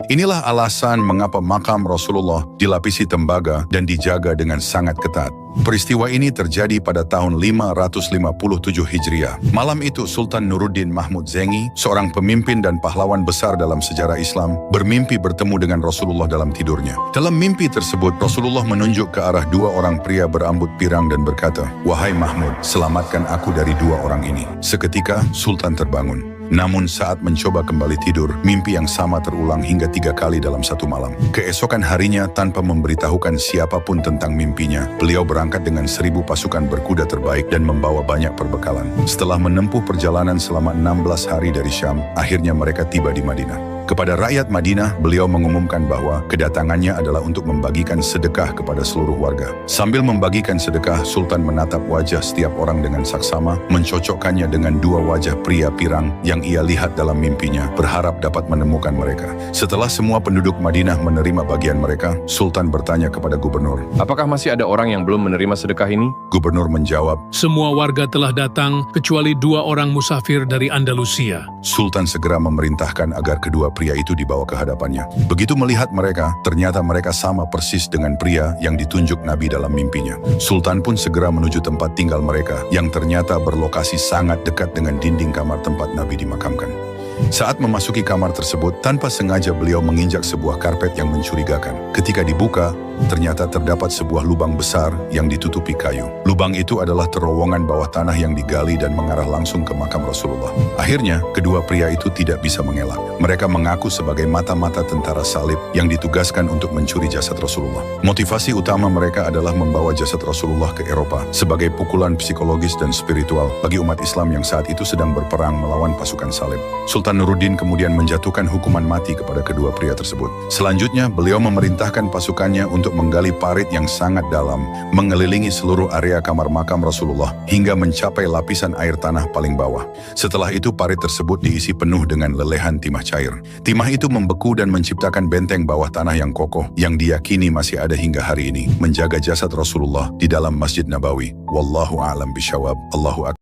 Inilah alasan mengapa makam Rasulullah dilapisi tembaga dan dijaga dengan sangat ketat. Peristiwa ini terjadi pada tahun 557 Hijriah. Malam itu Sultan Nuruddin Mahmud Zengi, seorang pemimpin dan pahlawan besar dalam sejarah Islam, bermimpi bertemu dengan Rasulullah dalam tidurnya. Dalam mimpi tersebut, Rasulullah menunjuk ke arah dua orang pria berambut pirang dan berkata, "Wahai Mahmud, selamatkan aku dari dua orang ini." Seketika, Sultan terbangun. Namun saat mencoba kembali tidur, mimpi yang sama terulang hingga 3 kali dalam satu malam. Keesokan harinya, tanpa memberitahukan siapapun tentang mimpinya, beliau berangkat dengan 1000 pasukan berkuda terbaik dan membawa banyak perbekalan. Setelah menempuh perjalanan selama 16 hari dari Syam, akhirnya mereka tiba di Madinah. Kepada rakyat Madinah, beliau mengumumkan bahwa kedatangannya adalah untuk membagikan sedekah kepada seluruh warga. Sambil membagikan sedekah, Sultan menatap wajah setiap orang dengan saksama, mencocokkannya dengan dua wajah pria pirang yang ia lihat dalam mimpinya, berharap dapat menemukan mereka. Setelah semua penduduk Madinah menerima bagian mereka, Sultan bertanya kepada gubernur. Apakah masih ada orang yang belum menerima sedekah ini? Gubernur menjawab, Semua warga telah datang, kecuali 2 orang musafir dari Andalusia. Sultan segera memerintahkan agar kedua pria itu dibawa ke hadapannya. Begitu melihat mereka, ternyata mereka sama persis dengan pria yang ditunjuk Nabi dalam mimpinya. Sultan pun segera menuju tempat tinggal mereka, yang ternyata berlokasi sangat dekat dengan dinding kamar tempat Nabi dimakamkan. Saat memasuki kamar tersebut, tanpa sengaja beliau menginjak sebuah karpet yang mencurigakan. Ketika dibuka, ternyata terdapat sebuah lubang besar yang ditutupi kayu. Lubang itu adalah terowongan bawah tanah yang digali dan mengarah langsung ke makam Rasulullah. Akhirnya, kedua pria itu tidak bisa mengelak. Mereka mengaku sebagai mata-mata tentara salib yang ditugaskan untuk mencuri jasad Rasulullah. Motivasi utama mereka adalah membawa jasad Rasulullah ke Eropa sebagai pukulan psikologis dan spiritual bagi umat Islam yang saat itu sedang berperang melawan pasukan salib. Sultan Nuruddin kemudian menjatuhkan hukuman mati kepada kedua pria tersebut. Selanjutnya, beliau memerintahkan pasukannya untuk menggali parit yang sangat dalam, mengelilingi seluruh area kamar makam Rasulullah hingga mencapai lapisan air tanah paling bawah. Setelah itu, parit tersebut diisi penuh dengan lelehan timah cair. Timah itu membeku dan menciptakan benteng bawah tanah yang kokoh yang diyakini masih ada hingga hari ini, menjaga jasad Rasulullah di dalam Masjid Nabawi. Wallahu a'lam bishawab. Allahu akbar.